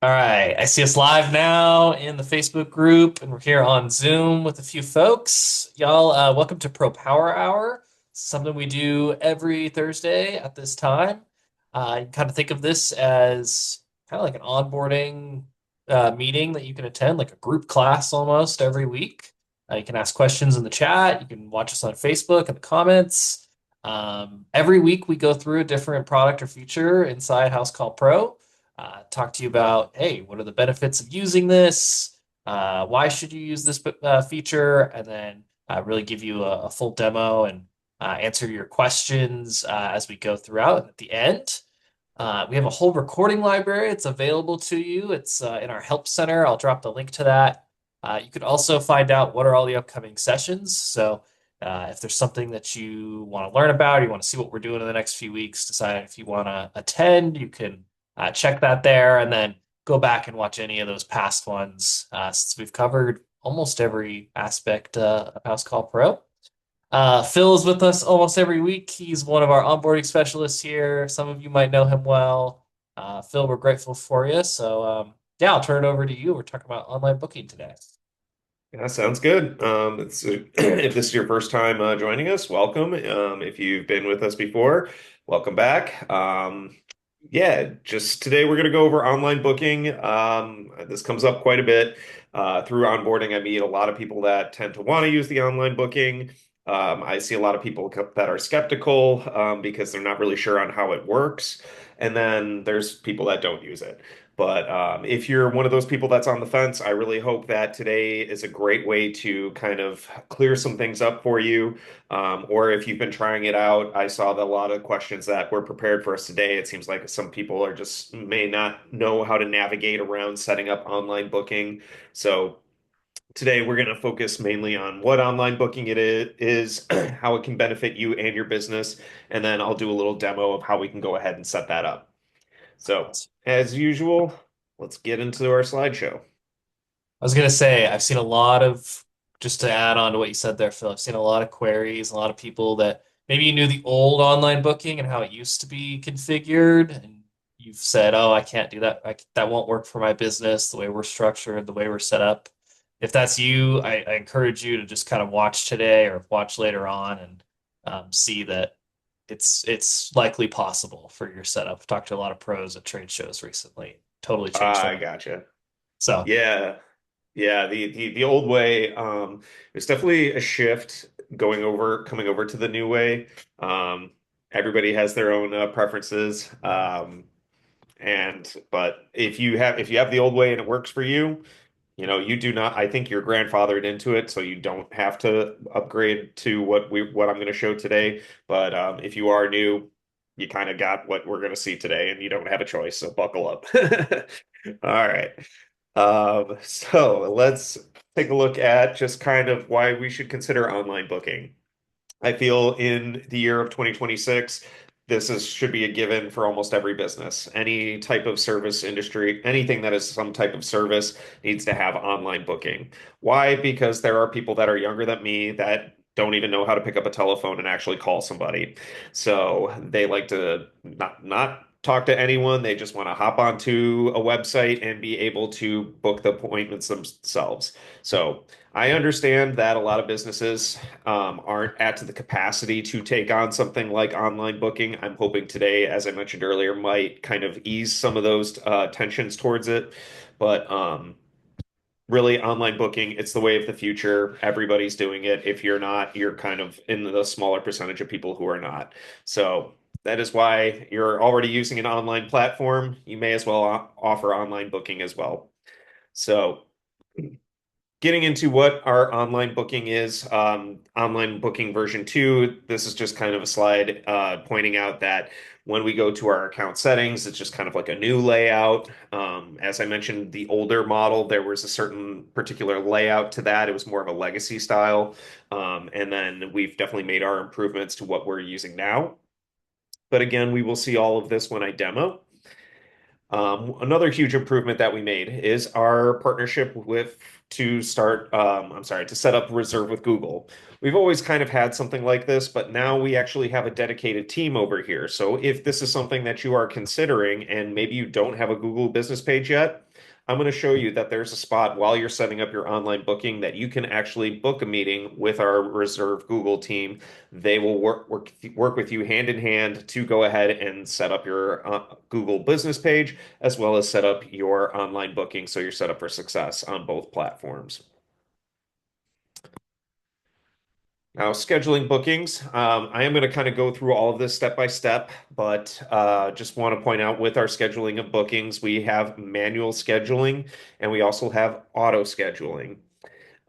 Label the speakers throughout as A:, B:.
A: All right, I see us live now in the Facebook group, and we're here on Zoom with a few folks. Y'all, welcome to Pro Power Hour. Something we do every Thursday at this time. You can kind of think of this as kind of like an onboarding meeting that you can attend, like a group class almost every week. You can ask questions in the chat. You can watch us on Facebook in the comments. Every week we go through a different product or feature inside House Call Pro, talk to you about, hey, what are the benefits of using this? Why should you use this feature? And then really give you a full demo and answer your questions as we go throughout. And at the end, we have a whole recording library. It's available to you. It's in our help center. I'll drop the link to that. You could also find out what are all the upcoming sessions. So if there's something that you want to learn about, or you want to see what we're doing in the next few weeks, decide if you want to attend, you can check that there and then go back and watch any of those past ones since we've covered almost every aspect of House Call Pro. Phil is with us almost every week. He's one of our onboarding specialists here. Some of you might know him well. Phil, we're grateful for you. So, yeah, I'll turn it over to you. We're talking about online booking today.
B: Yeah, sounds good. If this is your first time joining us, welcome. If you've been with us before, welcome back. Yeah, just today we're going to go over online booking. This comes up quite a bit. Through onboarding, I meet a lot of people that tend to want to use the online booking. I see a lot of people that are skeptical because they're not really sure on how it works. And then there's people that don't use it. But if you're one of those people that's on the fence, I really hope that today is a great way to kind of clear some things up for you. Or if you've been trying it out, I saw that a lot of questions that were prepared for us today. It seems like some people are just may not know how to navigate around setting up online booking. So today we're going to focus mainly on what online booking is, how it can benefit you and your business, and then I'll do a little demo of how we can go ahead and set that up. So, as usual, let's get into our slideshow.
A: I was gonna say, I've seen a lot of, just to add on to what you said there, Phil, I've seen a lot of queries, a lot of people that maybe you knew the old online booking and how it used to be configured, and you've said, oh, I can't do that. That won't work for my business, the way we're structured, the way we're set up. If that's you, I encourage you to just kind of watch today or watch later on and see that it's likely possible for your setup. I've talked to a lot of pros at trade shows recently. Totally changed their
B: I
A: mind.
B: gotcha.
A: So.
B: Yeah. Yeah, the old way, there's definitely a shift coming over to the new way. Everybody has their own preferences. But if you have the old way and it works for you, you do not, I think you're grandfathered into it, so you don't have to upgrade to what I'm going to show today. But if you are new, you kind of got what we're going to see today, and you don't have a choice, so buckle up. All right. So let's take a look at just kind of why we should consider online booking. I feel in the year of 2026, should be a given for almost every business. Any type of service industry, anything that is some type of service needs to have online booking. Why? Because there are people that are younger than me that don't even know how to pick up a telephone and actually call somebody. So they like to not talk to anyone. They just want to hop onto a website and be able to book the appointments themselves. So I understand that a lot of businesses aren't at the capacity to take on something like online booking. I'm hoping today, as I mentioned earlier, might kind of ease some of those tensions towards it. But really, online booking, it's the way of the future. Everybody's doing it. If you're not, you're kind of in the smaller percentage of people who are not. So that is why you're already using an online platform. You may as well offer online booking as well. So getting into what our online booking is, online booking version 2, this is just kind of a slide pointing out that when we go to our account settings, it's just kind of like a new layout. As I mentioned, the older model, there was a certain particular layout to that. It was more of a legacy style. And then we've definitely made our improvements to what we're using now. But again, we will see all of this when I demo. Another huge improvement that we made is our partnership with to start, I'm sorry, to set up Reserve with Google. We've always kind of had something like this, but now we actually have a dedicated team over here. So if this is something that you are considering and maybe you don't have a Google business page yet, I'm going to show you that there's a spot while you're setting up your online booking that you can actually book a meeting with our Reserve Google team. They will work with you hand in hand to go ahead and set up your Google business page as well as set up your online booking so you're set up for success on both platforms. Now, scheduling bookings, I am going to kind of go through all of this step by step, but just want to point out with our scheduling of bookings, we have manual scheduling and we also have auto scheduling.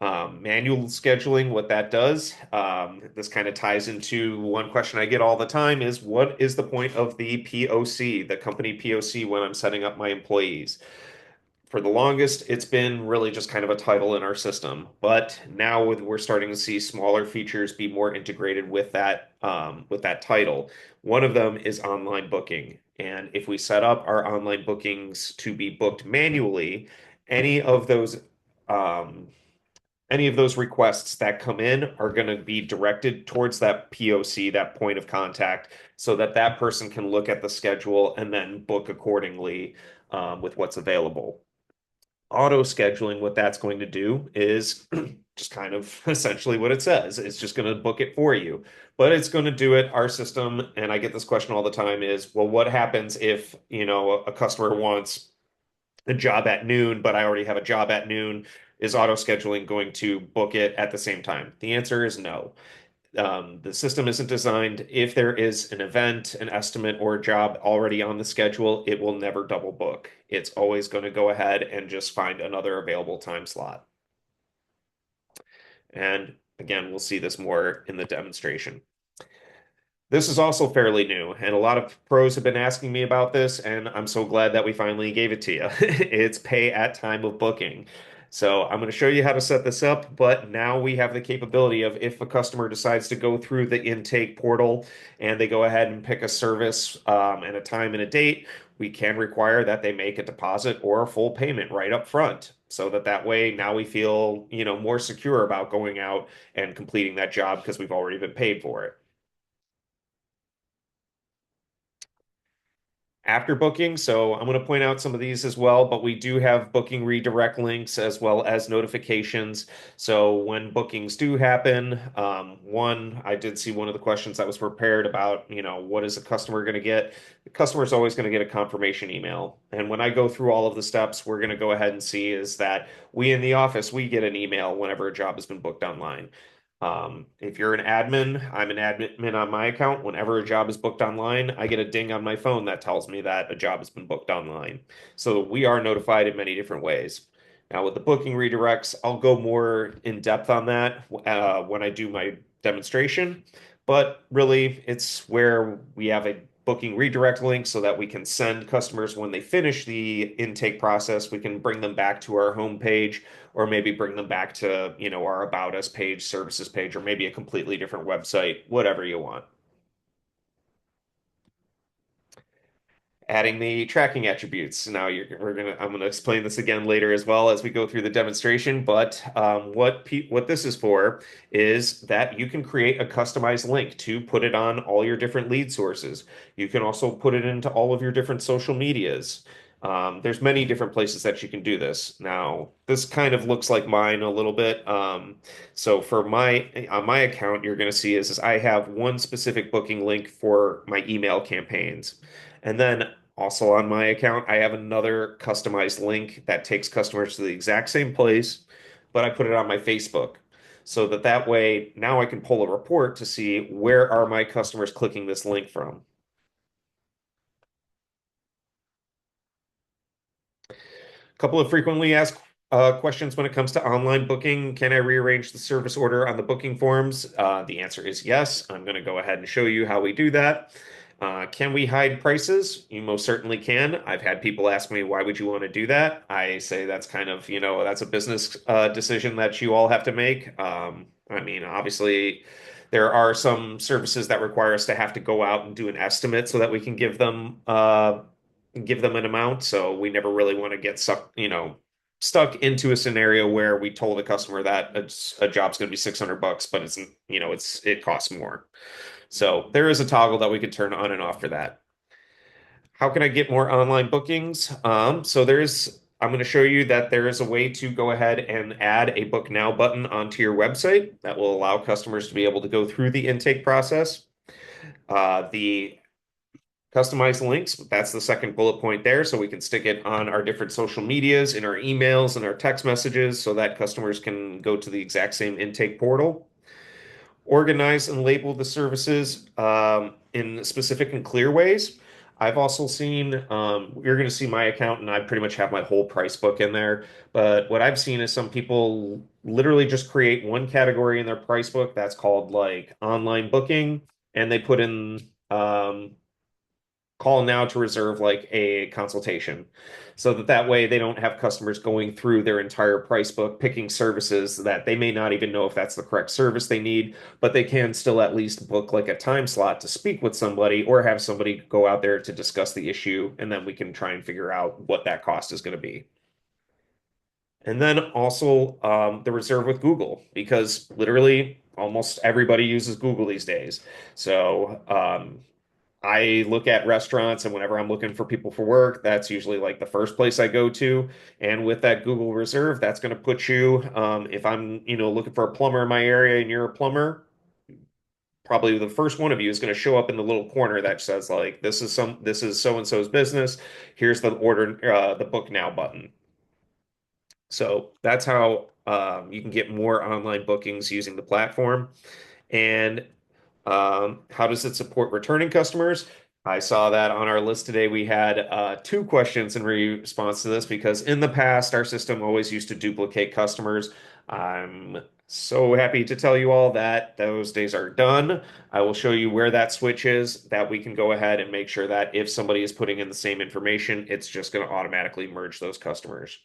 B: Manual scheduling, what that does, this kind of ties into one question I get all the time is what is the point of the POC, the company POC, when I'm setting up my employees? For the longest, it's been really just kind of a title in our system. But now we're starting to see smaller features be more integrated with that title. One of them is online booking. And if we set up our online bookings to be booked manually, any of those um, any of those requests that come in are going to be directed towards that POC, that point of contact, so that that person can look at the schedule and then book accordingly with what's available. Auto scheduling, what that's going to do is just kind of essentially what it says. It's just going to book it for you, but it's going to do it. Our system, and I get this question all the time, is, well, what happens if, a customer wants a job at noon, but I already have a job at noon? Is auto scheduling going to book it at the same time? The answer is no. The system isn't designed. If there is an event, an estimate, or a job already on the schedule, it will never double book. It's always going to go ahead and just find another available time slot. And again, we'll see this more in the demonstration. This is also fairly new, and a lot of pros have been asking me about this, and I'm so glad that we finally gave it to you. It's pay at time of booking. So I'm going to show you how to set this up, but now we have the capability of if a customer decides to go through the intake portal and they go ahead and pick a service and a time and a date, we can require that they make a deposit or a full payment right up front. So that way now we feel, more secure about going out and completing that job because we've already been paid for it. After booking. So I'm going to point out some of these as well, but we do have booking redirect links as well as notifications. So when bookings do happen, I did see one of the questions that was prepared about, what is a customer going to get? The customer is always going to get a confirmation email. And when I go through all of the steps, we're going to go ahead and see is that we in the office, we get an email whenever a job has been booked online. If you're an admin, I'm an admin on my account. Whenever a job is booked online, I get a ding on my phone that tells me that a job has been booked online. So we are notified in many different ways. Now, with the booking redirects, I'll go more in depth on that when I do my demonstration. But really, it's where we have a booking redirect link so that we can send customers when they finish the intake process, we can bring them back to our home page or maybe bring them back to, our About Us page, services page, or maybe a completely different website, whatever you want. Adding the tracking attributes. Now I'm gonna explain this again later as well as we go through the demonstration. But what this is for is that you can create a customized link to put it on all your different lead sources. You can also put it into all of your different social medias. There's many different places that you can do this. Now, this kind of looks like mine a little bit. So for on my account, you're going to see is I have one specific booking link for my email campaigns. And then also on my account, I have another customized link that takes customers to the exact same place, but I put it on my Facebook so that way now I can pull a report to see where are my customers clicking this link from. A couple of frequently asked questions when it comes to online booking. Can I rearrange the service order on the booking forms? The answer is yes. I'm going to go ahead and show you how we do that. Can we hide prices? You most certainly can. I've had people ask me, why would you want to do that? I say that's kind of, that's a business decision that you all have to make. I mean, obviously, there are some services that require us to have to go out and do an estimate so that we can give them give them an amount. So we never really want to get stuck into a scenario where we told a customer that a job's going to be 600 bucks, but it costs more. So there is a toggle that we could turn on and off for that. How can I get more online bookings? I'm going to show you that there is a way to go ahead and add a book now button onto your website that will allow customers to be able to go through the intake process. The customized links, that's the second bullet point there. So we can stick it on our different social medias, in our emails, and our text messages so that customers can go to the exact same intake portal. Organize and label the services in specific and clear ways. I've also seen, you're going to see my account, and I pretty much have my whole price book in there. But what I've seen is some people literally just create one category in their price book that's called like online booking, and they put in call now to reserve like a consultation so that way they don't have customers going through their entire price book picking services that they may not even know if that's the correct service they need, but they can still at least book like a time slot to speak with somebody or have somebody go out there to discuss the issue, and then we can try and figure out what that cost is going to be. And then also the reserve with Google, because literally almost everybody uses Google these days. So I look at restaurants, and whenever I'm looking for people for work, that's usually like the first place I go to. And with that Google Reserve, that's going to put you, if I'm, looking for a plumber in my area and you're a plumber, probably the first one of you is going to show up in the little corner that says like, this is so and so's business. Here's the book now button. So that's how you can get more online bookings using the platform. And how does it support returning customers? I saw that on our list today. We had two questions in response to this because in the past, our system always used to duplicate customers. I'm so happy to tell you all that those days are done. I will show you where that switch is, that we can go ahead and make sure that if somebody is putting in the same information, it's just going to automatically merge those customers.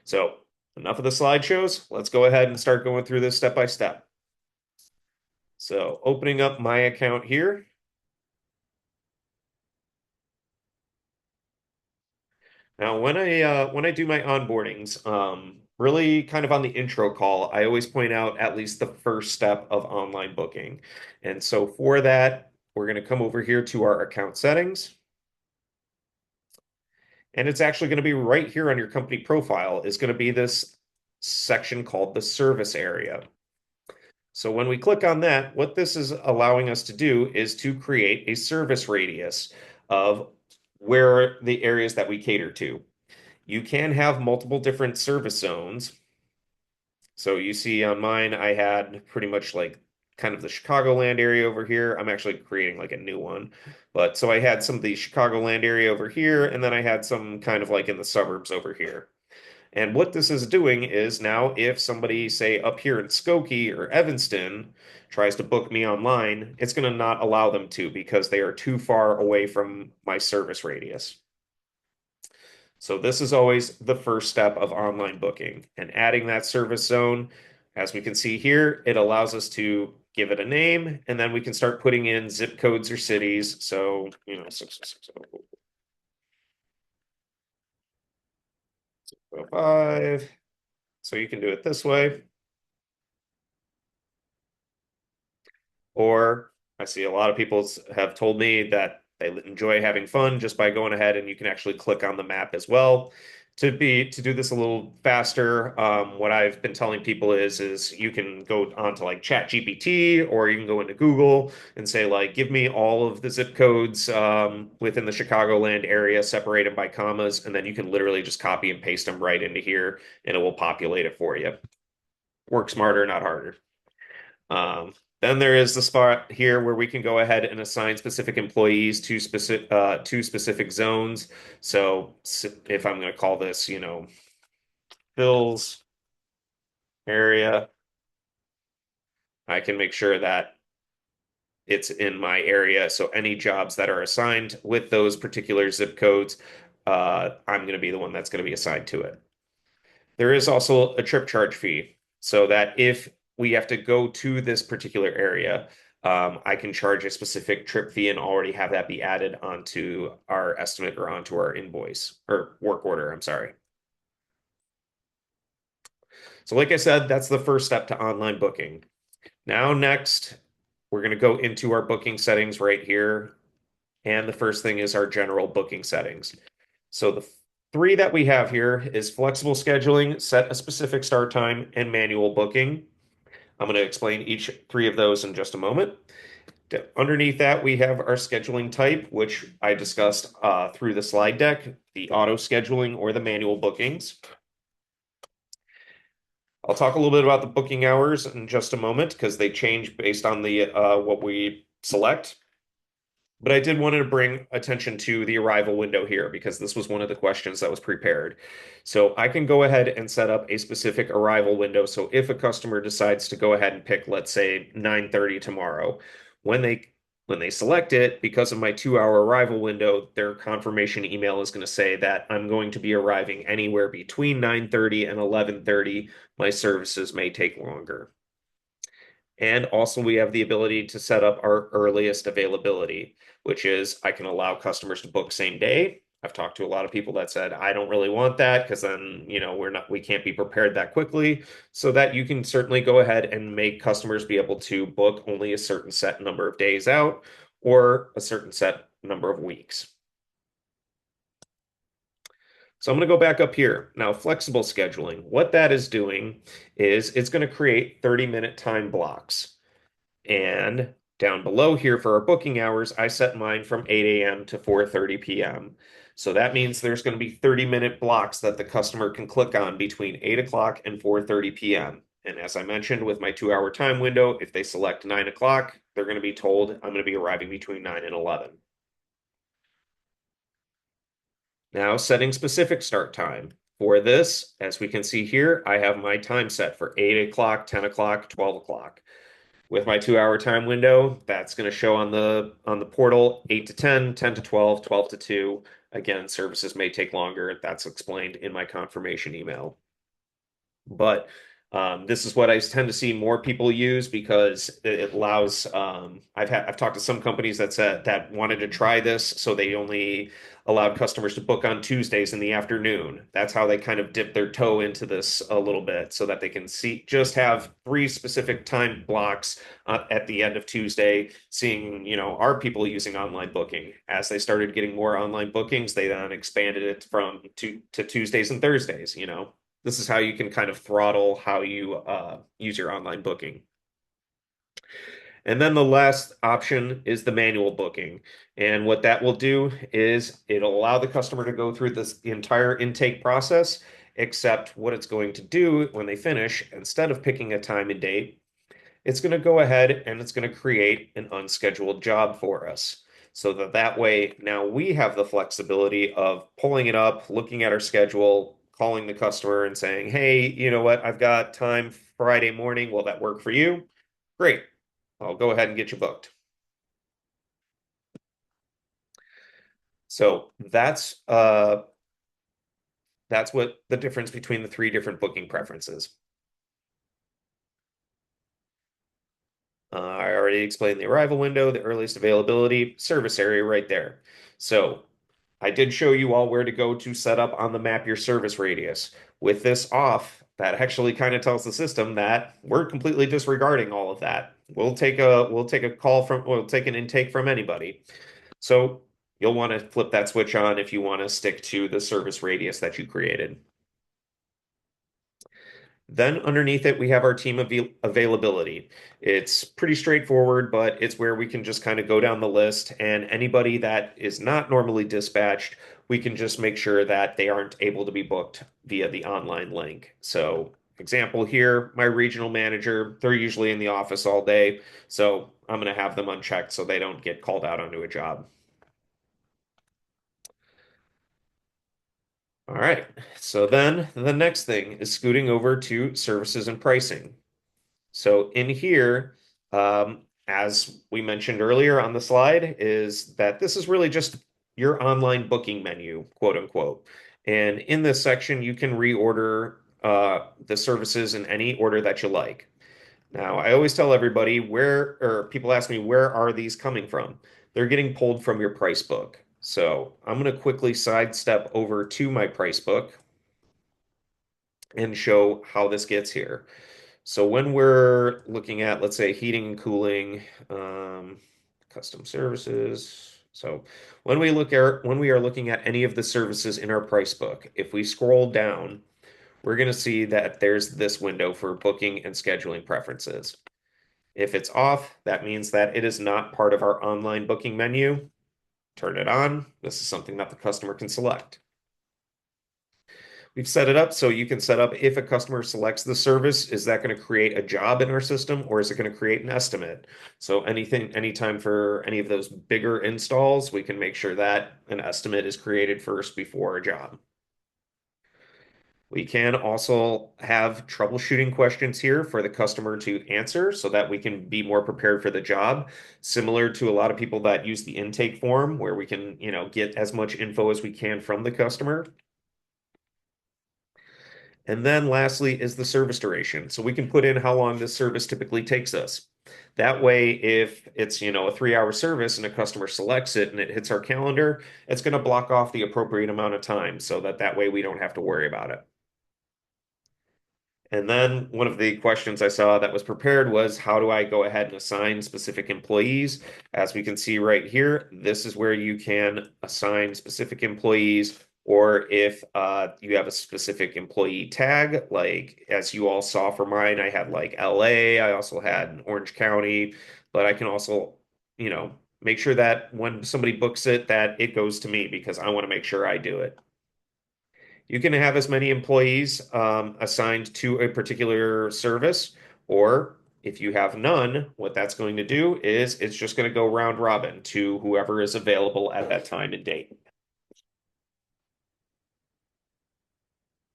B: So enough of the slideshows. Let's go ahead and start going through this step by step. So opening up my account here. Now, when I do my onboardings, really kind of on the intro call, I always point out at least the first step of online booking. And so for that, we're going to come over here to our account settings. And it's actually going to be right here on your company profile is going to be this section called the service area. So when we click on that, what this is allowing us to do is to create a service radius of where the areas that we cater to. You can have multiple different service zones. So you see on mine, I had pretty much like kind of the Chicagoland area over here. I'm actually creating like a new one. But so I had some of the Chicagoland area over here, and then I had some kind of like in the suburbs over here. And what this is doing is now if somebody, say, up here in Skokie or Evanston tries to book me online, it's going to not allow them to because they are too far away from my service radius. So this is always the first step of online booking, and adding that service zone. As we can see here, it allows us to give it a name, and then we can start putting in zip codes or cities. So, 605. So you can do it this way. Or I see a lot of people have told me that they enjoy having fun just by going ahead and you can actually click on the map as well. To do this a little faster, what I've been telling people is you can go onto like ChatGPT or you can go into Google and say like, give me all of the zip codes within the Chicagoland area separated by commas, and then you can literally just copy and paste them right into here, and it will populate it for you. Work smarter, not harder. Then there is the spot here where we can go ahead and assign specific employees to specific zones. So if I'm going to call this, Phil's area, I can make sure that it's in my area. So any jobs that are assigned with those particular zip codes, I'm going to be the one that's going to be assigned to it. There is also a trip charge fee, so that if we have to go to this particular area, I can charge a specific trip fee and already have that be added onto our estimate or onto our invoice or work order. I'm sorry. So, like I said, that's the first step to online booking. Now, next, we're going to go into our booking settings right here. And the first thing is our general booking settings. So, the three that we have here is flexible scheduling, set a specific start time, and manual booking. I'm going to explain each three of those in just a moment. Underneath that, we have our scheduling type, which I discussed through the slide deck, the auto scheduling or the manual bookings. I'll talk a little bit about the booking hours in just a moment because they change based on the what we select. But I did want to bring attention to the arrival window here because this was one of the questions that was prepared. So I can go ahead and set up a specific arrival window. So if a customer decides to go ahead and pick, let's say 9:30 tomorrow, when they when they select it, because of my 2 hour arrival window, their confirmation email is going to say that I'm going to be arriving anywhere between 9:30 and 11:30. My services may take longer. And also, we have the ability to set up our earliest availability, which is I can allow customers to book same day. I've talked to a lot of people that said, I don't really want that because then, we can't be prepared that quickly. So that you can certainly go ahead and make customers be able to book only a certain set number of days out or a certain set number of weeks. So I'm going to go back up here. Now, flexible scheduling, what that is doing is it's going to create 30-minute time blocks. And down below here for our booking hours, I set mine from 8 a.m. to 4:30 p.m. So that means there's going to be 30-minute blocks that the customer can click on between 8 o'clock and 4:30 p.m. And as I mentioned with my 2 hour time window, if they select 9 o'clock, they're going to be told I'm going to be arriving between 9 and 11. Now, setting specific start time. For this, as we can see here, I have my time set for 8 o'clock, 10 o'clock, 12 o'clock. With my 2 hour time window, that's going to show on the portal 8 to 10, 10 to 12, 12 to 2. Again, services may take longer. That's explained in my confirmation email. But this is what I tend to see more people use because it allows. I've talked to some companies that said that wanted to try this, so they only allowed customers to book on Tuesdays in the afternoon. That's how they kind of dip their toe into this a little bit, so that they can see just have three specific time blocks at the end of Tuesday. Seeing are people using online booking? As they started getting more online bookings, they then expanded it from to Tuesdays and Thursdays. This is how you can kind of throttle how you use your online booking. And then the last option is the manual booking. And what that will do is it'll allow the customer to go through this the entire intake process, except what it's going to do when they finish, instead of picking a time and date, it's going to go ahead and it's going to create an unscheduled job for us. So that way now we have the flexibility of pulling it up, looking at our schedule, calling the customer and saying, hey, you know what? I've got time Friday morning. Will that work for you? Great. I'll go ahead and get you booked. So that's what the difference between the three different booking preferences. I already explained the arrival window, the earliest availability, service area right there. So I did show you all where to go to set up on the map your service radius. With this off, that actually kind of tells the system that we're completely disregarding all of that. We'll take an intake from anybody. So you'll want to flip that switch on if you want to stick to the service radius that you created. Then underneath it, we have our team availability. It's pretty straightforward, but it's where we can just kind of go down the list, and anybody that is not normally dispatched, we can just make sure that they aren't able to be booked via the online link. So, example here, my regional manager, they're usually in the office all day, so I'm going to have them unchecked so they don't get called out onto a job. All right, so then the next thing is scooting over to services and pricing. So in here, as we mentioned earlier on the slide, is that this is really just your online booking menu, quote unquote. And in this section, you can reorder the services in any order that you like. Now, I always tell everybody or people ask me, where are these coming from? They're getting pulled from your price book. So I'm going to quickly sidestep over to my price book and show how this gets here. So when we're looking at, let's say, heating and cooling, custom services. So when we are looking at any of the services in our price book, if we scroll down, we're going to see that there's this window for booking and scheduling preferences. If it's off, that means that it is not part of our online booking menu. Turn it on. This is something that the customer can select. We've set it up so you can set up if a customer selects the service, is that going to create a job in our system or is it going to create an estimate? So anytime for any of those bigger installs, we can make sure that an estimate is created first before a job. We can also have troubleshooting questions here for the customer to answer so that we can be more prepared for the job, similar to a lot of people that use the intake form where we can, get as much info as we can from the customer. And then lastly is the service duration. So we can put in how long this service typically takes us. That way, if it's, a 3-hour service and a customer selects it and it hits our calendar, it's going to block off the appropriate amount of time so that way we don't have to worry about it. And then one of the questions I saw that was prepared was, how do I go ahead and assign specific employees? As we can see right here, this is where you can assign specific employees, or if you have a specific employee tag, like as you all saw for mine, I had like LA, I also had Orange County, but I can also, make sure that when somebody books it, that it goes to me because I want to make sure I do it. You can have as many employees assigned to a particular service, or if you have none, what that's going to do is it's just going to go round robin to whoever is available at that time and date.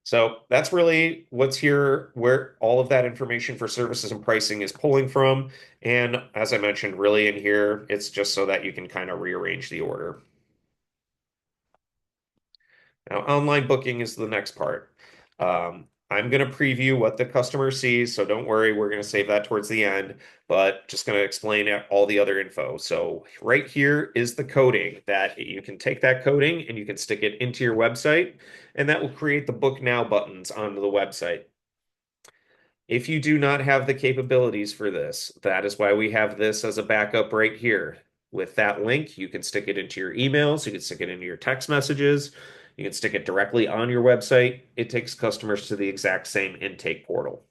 B: So that's really what's here, where all of that information for services and pricing is pulling from. And as I mentioned, really in here, it's just so that you can kind of rearrange the order. Now, online booking is the next part. I'm going to preview what the customer sees, so don't worry, we're going to save that towards the end, but just going to explain all the other info. So right here is the coding that you can take that coding and you can stick it into your website, and that will create the Book Now buttons onto the website. If you do not have the capabilities for this, that is why we have this as a backup right here. With that link, you can stick it into your emails, you can stick it into your text messages, you can stick it directly on your website. It takes customers to the exact same intake portal.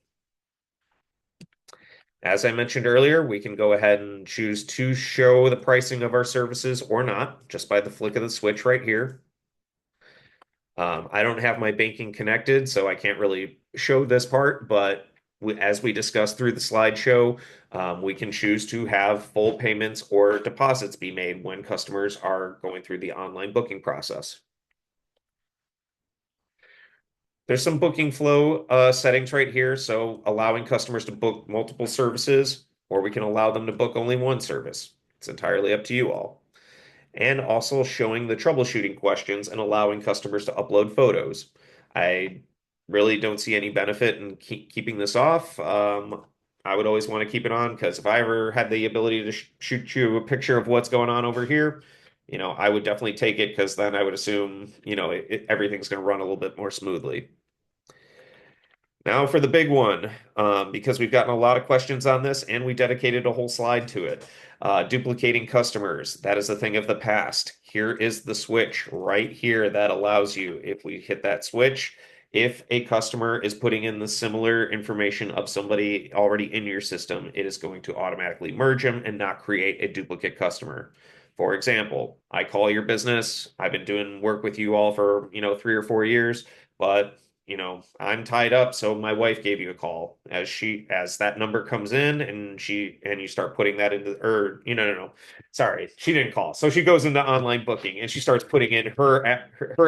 B: As I mentioned earlier, we can go ahead and choose to show the pricing of our services or not, just by the flick of the switch right here. I don't have my banking connected, so I can't really show this part, but as we discussed through the slideshow, we can choose to have full payments or deposits be made when customers are going through the online booking process. There's some booking flow settings right here, so allowing customers to book multiple services, or we can allow them to book only one service. It's entirely up to you all. And also showing the troubleshooting questions and allowing customers to upload photos. I really don't see any benefit in keeping this off. I would always want to keep it on because if I ever had the ability to shoot you a picture of what's going on over here, I would definitely take it because then I would assume, everything's going to run a little bit more smoothly. Now for the big one, because we've gotten a lot of questions on this and we dedicated a whole slide to it. Duplicating customers, that is a thing of the past. Here is the switch right here that allows you, if we hit that switch, if a customer is putting in the similar information of somebody already in your system, it is going to automatically merge them and not create a duplicate customer. For example, I call your business. I've been doing work with you all for, 3 or 4 years, but I'm tied up, so my wife gave you a call as that number comes in and you start putting that into or no. Sorry, she didn't call. So she goes into online booking and she starts putting in her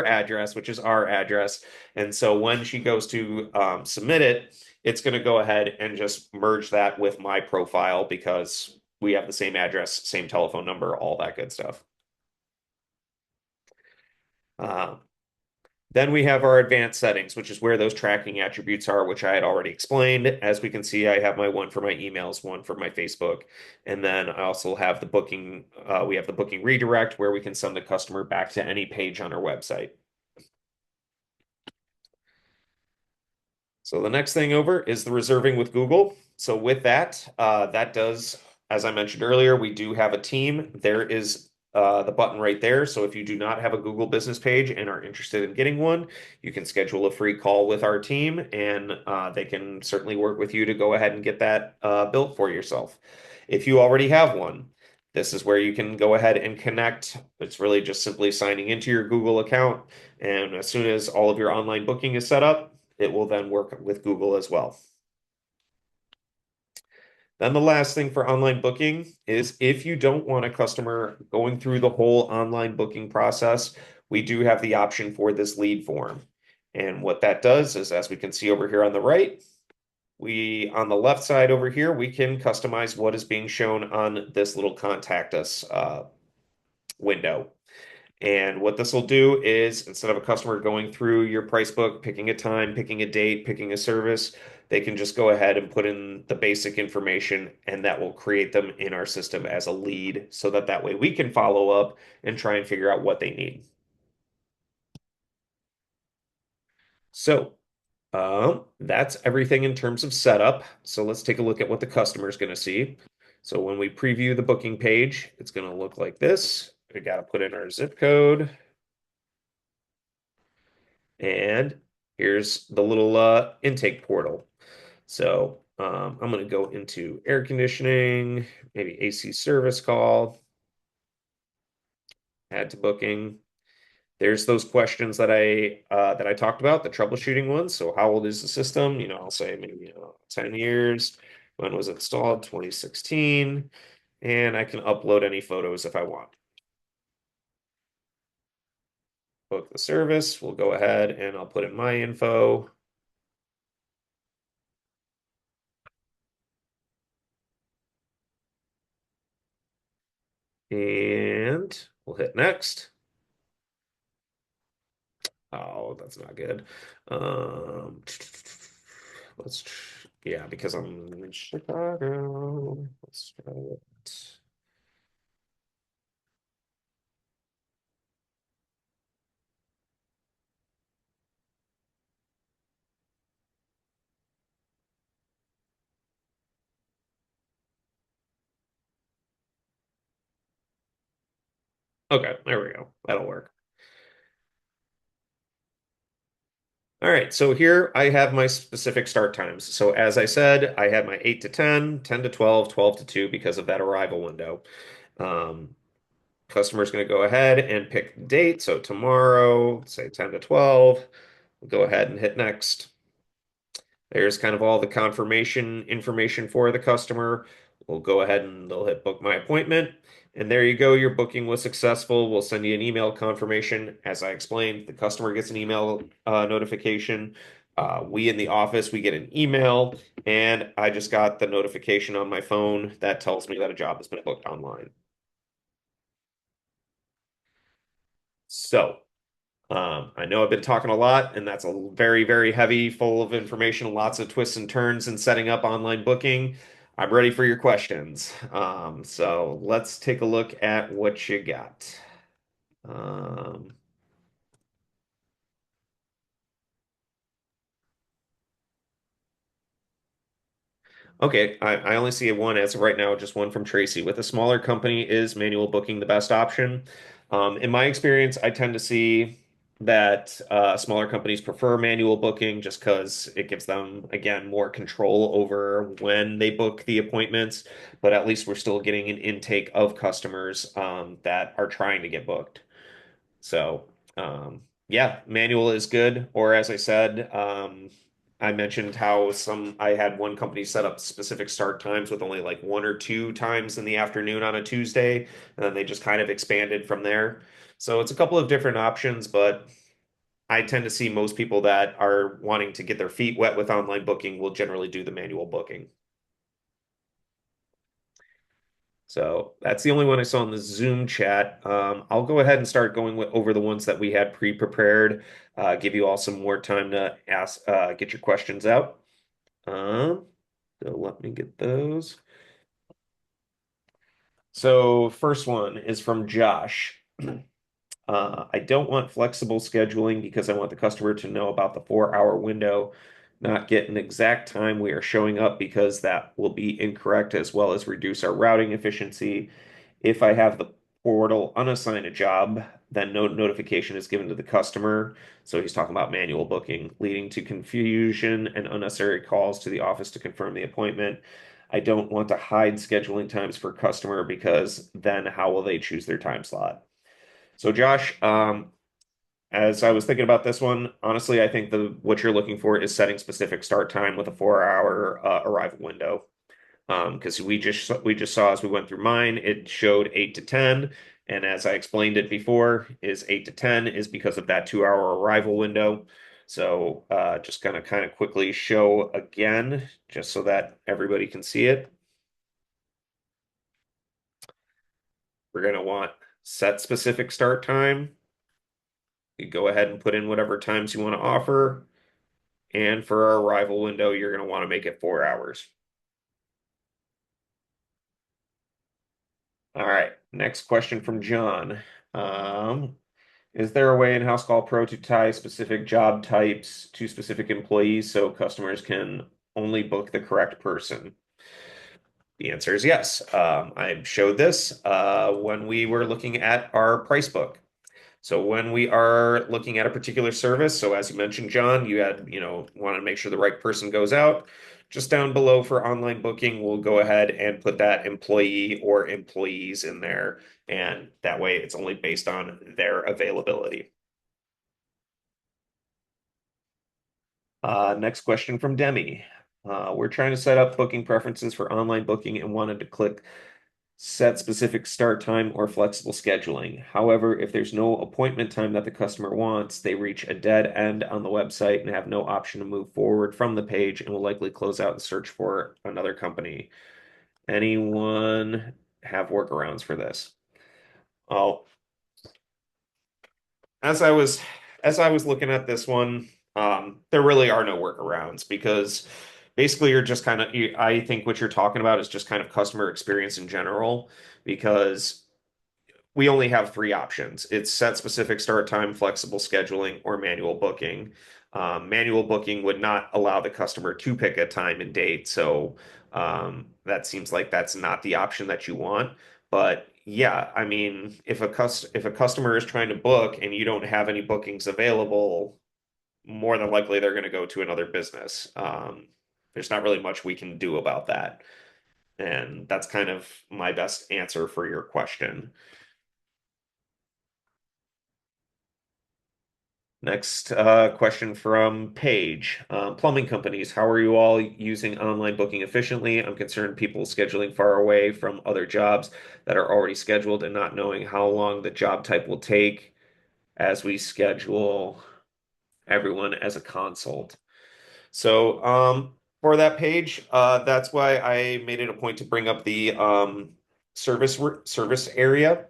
B: address, which is our address. And so when she goes to submit it, it's going to go ahead and just merge that with my profile because we have the same address, same telephone number, all that good stuff. Uh, Then we have our advanced settings, which is where those tracking attributes are, which I had already explained. As we can see, I have my one for my emails, one for my Facebook, and then I also have the booking. We have the booking redirect where we can send the customer back to any page on our website. So the next thing over is the reserving with Google. So with that, that does, as I mentioned earlier, we do have a team. There is the button right there. So if you do not have a Google business page and are interested in getting one, you can schedule a free call with our team, and they can certainly work with you to go ahead and get that built for yourself. If you already have one, this is where you can go ahead and connect. It's really just simply signing into your Google account. And as soon as all of your online booking is set up, it will then work with Google as well. Then the last thing for online booking is if you don't want a customer going through the whole online booking process, we do have the option for this lead form. And what that does is, as we can see over here on the right, we on the left side over here, we can customize what is being shown on this little contact us window. And what this will do is instead of a customer going through your price book, picking a time, picking a date, picking a service, they can just go ahead and put in the basic information and that will create them in our system as a lead so that that way we can follow up and try and figure out what they need. So that's everything in terms of setup. So let's take a look at what the customer is going to see. So when we preview the booking page, it's going to look like this. We got to put in our zip code. And here's the little intake portal. So I'm going to go into air conditioning, maybe AC service call, add to booking. There's those questions that I talked about, the troubleshooting ones. So how old is the system? I'll say maybe 10 years. When was it installed? 2016. And I can upload any photos if I want. Book the service. We'll go ahead and I'll put in my info. And we'll hit next. Oh, that's not good. Um, let's, yeah, because I'm in Chicago. Let's try it. Okay, there we go. That'll work. All right, so here I have my specific start times. So as I said, I had my 8 to 10, 10 to 12, 12 to 2 because of that arrival window. Um, Customer's going to go ahead and pick the date. So tomorrow, say 10 to 12, we'll go ahead and hit next. There's kind of all the confirmation information for the customer. We'll go ahead and they'll hit book my appointment. And there you go. Your booking was successful. We'll send you an email confirmation. As I explained, the customer gets an email notification. We in the office, we get an email, and I just got the notification on my phone that tells me that a job has been booked online. So, I know I've been talking a lot, and that's a very, very heavy, full of information, lots of twists and turns in setting up online booking. I'm ready for your questions. So let's take a look at what you got. Um, Okay, I only see one as of right now, just one from Tracy. With a smaller company, is manual booking the best option? In my experience, I tend to see that smaller companies prefer manual booking just because it gives them, again, more control over when they book the appointments, but at least we're still getting an intake of customers that are trying to get booked. So, yeah, manual is good. Or as I said, I mentioned how I had one company set up specific start times with only like one or two times in the afternoon on a Tuesday, and then they just kind of expanded from there. So it's a couple of different options, but I tend to see most people that are wanting to get their feet wet with online booking will generally do the manual booking. So that's the only one I saw in the Zoom chat. I'll go ahead and start going over the ones that we had pre-prepared. Give you all some more time to ask, get your questions out. Um, so let me get those. So first one is from Josh. I don't want flexible scheduling because I want the customer to know about the 4 hour window, not get an exact time we are showing up because that will be incorrect as well as reduce our routing efficiency. If I have the portal unassign a job, then no notification is given to the customer. So he's talking about manual booking, leading to confusion and unnecessary calls to the office to confirm the appointment. I don't want to hide scheduling times for customer because then how will they choose their time slot? So Josh, as I was thinking about this one, honestly, I think the what you're looking for is setting specific start time with a 4 hour arrival window. Because we just saw as we went through mine, it showed 8 to 10, and as I explained it before, is 8 to 10 is because of that 2 hour arrival window. So just gonna kind of quickly show again, just so that everybody can see it. We're gonna want set specific start time. You go ahead and put in whatever times you want to offer. And for our arrival window, you're going to want to make it 4 hours. All right. Next question from John. Um, is there a way in House Call Pro to tie specific job types to specific employees so customers can only book the correct person? The answer is yes. I showed this when we were looking at our price book. So when we are looking at a particular service, so as you mentioned, John, want to make sure the right person goes out. Just down below for online booking, we'll go ahead and put that employee or employees in there. And that way it's only based on their availability. Next question from Demi. We're trying to set up booking preferences for online booking and wanted to click set specific start time or flexible scheduling. However, if there's no appointment time that the customer wants, they reach a dead end on the website and have no option to move forward from the page and will likely close out and search for another company. Anyone have workarounds for this? Oh, as I was as I was looking at this one, there really are no workarounds because basically you're just kind of I think what you're talking about is just kind of customer experience in general because we only have three options. It's set specific start time, flexible scheduling, or manual booking. Manual booking would not allow the customer to pick a time and date, so that seems like that's not the option that you want. But yeah, I mean, if a customer is trying to book and you don't have any bookings available, more than likely they're going to go to another business. There's not really much we can do about that, and that's kind of my best answer for your question. Next question from Paige. Plumbing companies, how are you all using online booking efficiently? I'm concerned people scheduling far away from other jobs that are already scheduled and not knowing how long the job type will take as we schedule everyone as a consult. So, for that page, that's why I made it a point to bring up the service area.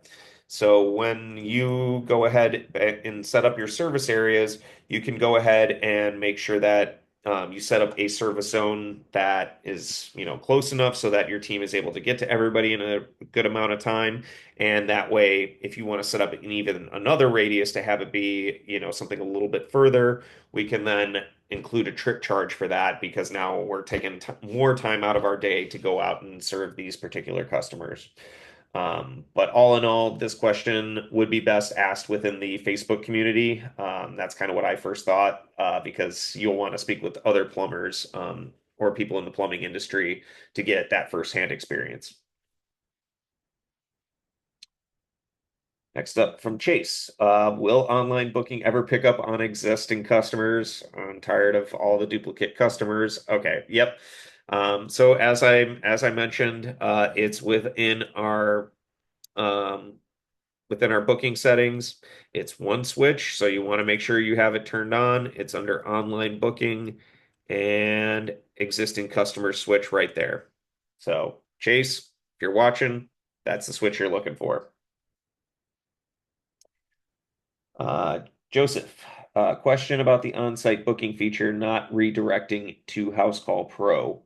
B: So when you go ahead and set up your service areas, you can go ahead and make sure that you set up a service zone that is, close enough so that your team is able to get to everybody in a good amount of time. And that way, if you want to set up an even another radius to have it be, something a little bit further, we can then include a trip charge for that because now we're taking more time out of our day to go out and serve these particular customers. But all in all, this question would be best asked within the Facebook community. That's kind of what I first thought, because you'll want to speak with other plumbers, or people in the plumbing industry to get that firsthand experience. Next up from Chase. Will online booking ever pick up on existing customers? I'm tired of all the duplicate customers. Okay, yep. So as I mentioned, it's um, within our booking settings. It's one switch, so you want to make sure you have it turned on. It's under online booking and existing customer switch right there. So Chase, if you're watching, That's the switch you're looking for. Uh, Joseph, question about the on-site booking feature not redirecting to House Call Pro.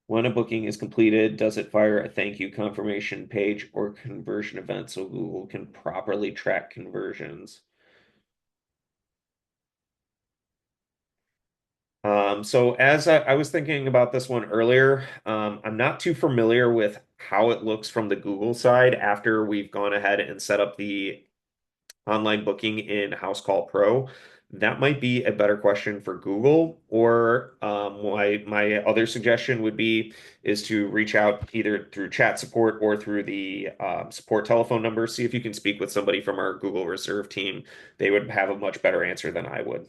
B: When a booking is completed, does it fire a thank you confirmation page or conversion event so Google can properly track conversions? So as I was thinking about this one earlier, I'm not too familiar with how it looks from the Google side after we've gone ahead and set up the online booking in House Call Pro. That might be a better question for Google, or my other suggestion would be is to reach out either through chat support or through the support telephone number. See if you can speak with somebody from our Google Reserve team. They would have a much better answer than I would.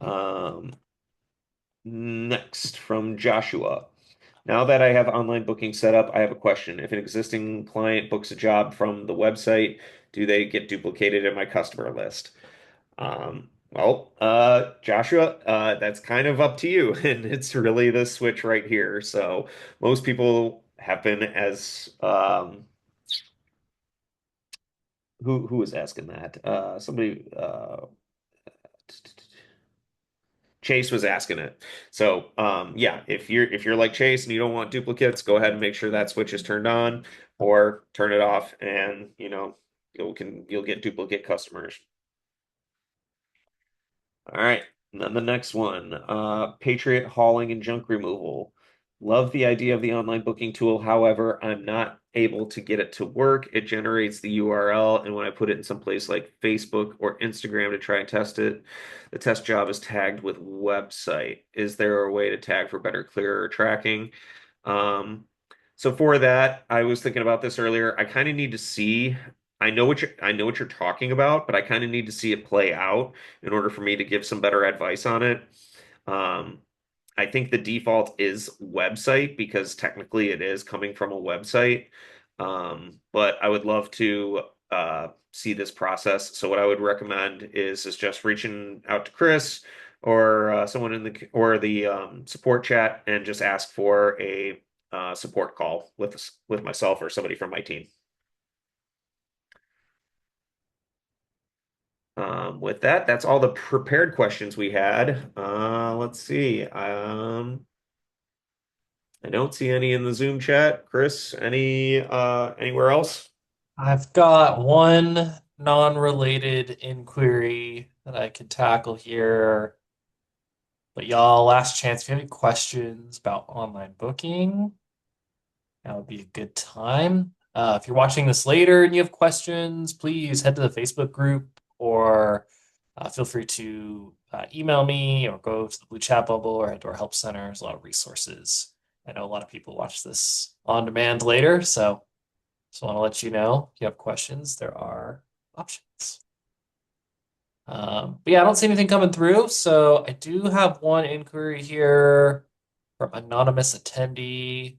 B: Um, Next from Joshua. Now that I have online booking set up, I have a question. If an existing client books a job from the website, do they get duplicated in my customer list? Joshua, that's kind of up to you, and it's really the switch right here. So most people have been as who was asking that? Somebody Chase was asking it. So, yeah, if you're like Chase and you don't want duplicates, go ahead and make sure that switch is turned on or turn it off, and you'll get duplicate customers. All right. And then the next one, Patriot hauling and junk removal. Love the idea of the online booking tool. However, I'm not able to get it to work. It generates the URL, and when I put it in some place like Facebook or Instagram to try and test it, the test job is tagged with website. Is there a way to tag for better, clearer tracking? Um, so for that, I was thinking about this earlier. I kind of need to see. I know what you're talking about, but I kind of need to see it play out in order for me to give some better advice on it. Um, I think the default is website because technically it is coming from a website. But I would love to see this process. So what I would recommend is just reaching out to Chris or someone in the support chat and just ask for a support call with myself or somebody from my team. With that, that's all the prepared questions we had. Let's see. I don't see any in the Zoom chat. Chris, anywhere else?
A: I've got one non-related inquiry that I could tackle here. But y'all, last chance. If you have any questions about online booking, that would be a good time. If you're watching this later and you have questions, please head to the Facebook group or feel free to email me or go to the Blue Chat Bubble or head to our help center. There's a lot of resources. I know a lot of people watch this on demand later, so just want to let you know if you have questions, there are options. But yeah, I don't see anything coming through. So I do have one inquiry here from anonymous attendee.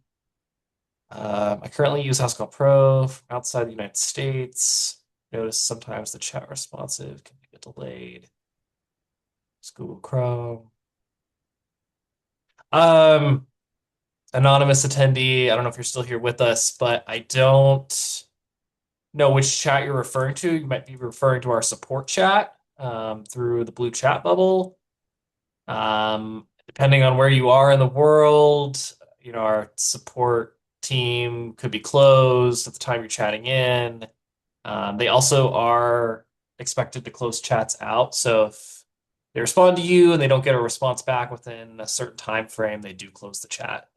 A: I currently use Haskell Pro from outside the United States. Notice sometimes the chat responsive can get delayed. It's Google Chrome. Um, Anonymous attendee, I don't know if you're still here with us, but I don't know which chat you're referring to. You might be referring to our support chat through the blue chat bubble. Depending on where you are in the world, our support team could be closed at the time you're chatting in. They also are expected to close chats out. So if they respond to you and they don't get a response back within a certain time frame, they do close the chat.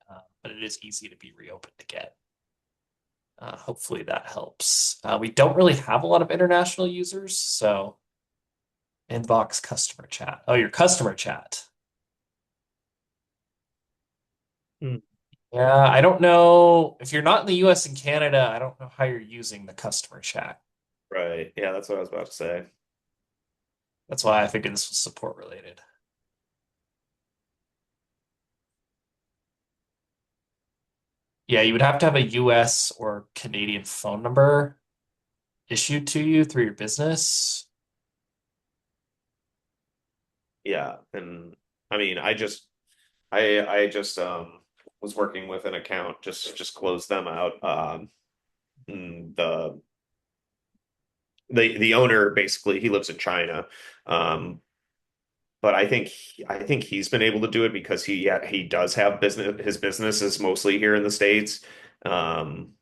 A: But it is easy to be reopened again. Hopefully that helps. We don't really have a lot of international users, so inbox customer chat. Oh, your customer chat.
B: Hmm.
A: Yeah, I don't know if you're not in the US and Canada, I don't know how you're using the customer chat.
B: Right. Yeah, that's what I was about to say.
A: That's why I figured this was support related. Yeah, you would have to have a US or Canadian phone number issued to you through your business.
B: Yeah, and I mean, I just was working with an account, just closed them out. The the owner basically he lives in China. Um, but I think he's been able to do it because he does have business. His business is mostly here in the States. Um,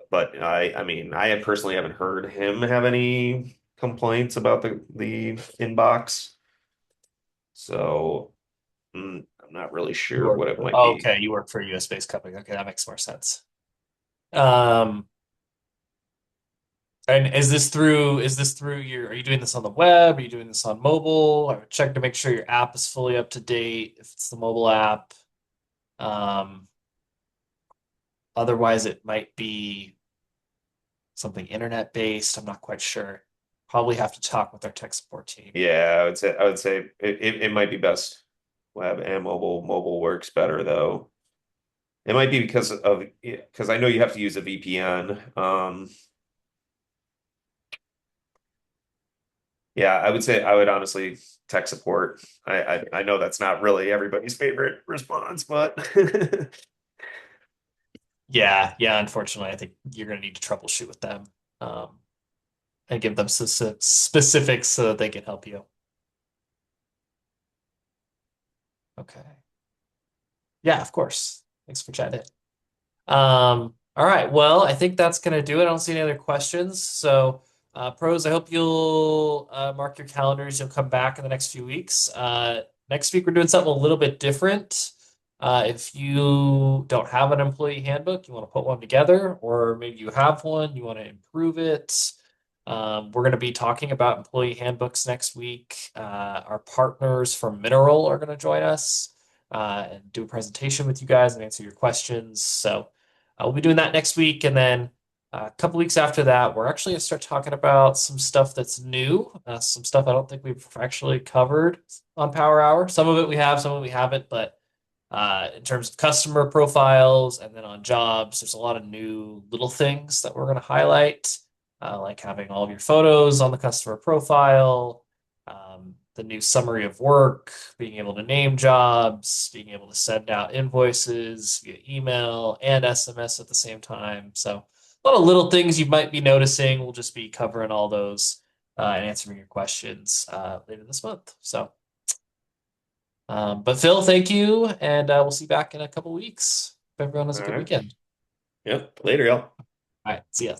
B: but I mean I personally haven't heard him have any complaints about the inbox. So I'm not really
A: You
B: sure
A: work
B: what it
A: for,
B: might
A: oh,
B: be.
A: okay, you work for a US-based company. Okay, that makes more sense. Um, and is this through are you doing this on the web? Are you doing this on mobile? I would check to make sure your app is fully up to date if it's the mobile app. Um, Otherwise it might be something internet based. I'm not quite sure. Probably have to talk with our tech support team.
B: Yeah, I would say it might be best web and mobile. Mobile works better though. It might be because I know you have to use a VPN. Yeah, I would say I would honestly tech support. I know that's not really everybody's favorite response, but
A: Yeah, yeah, unfortunately, I think you're going to need to troubleshoot with them um, and give them specifics so that they can help you. Okay. Yeah, of course. Thanks for chatting. All right. Well, I think that's going to do it. I don't see any other questions. So, pros, I hope you'll mark your calendars. You'll come back in the next few weeks. Next week, we're doing something a little bit different. If you don't have an employee handbook, you want to put one together, or maybe you have one, you want to improve it. We're going to be talking about employee handbooks next week. Our partners from Mineral are going to join us and do a presentation with you guys and answer your questions. So, we'll be doing that next week. And then a couple weeks after that, we're actually going to start talking about some stuff that's new, some stuff I don't think we've actually covered on Power Hour. Some of it we have, some of it we haven't. But in terms of customer profiles and then on jobs, there's a lot of new little things that we're going to highlight, like having all of your photos on the customer profile, the new summary of work, being able to name jobs, being able to send out invoices via email and SMS at the same time. So a lot of little things you might be noticing. We'll just be covering all those and answering your questions later this month. So, but Phil, thank you, and we'll see you back in a couple weeks. Hope everyone has a
B: all
A: good
B: right.
A: weekend.
B: Yep. Later, y'all.
A: All right, see ya.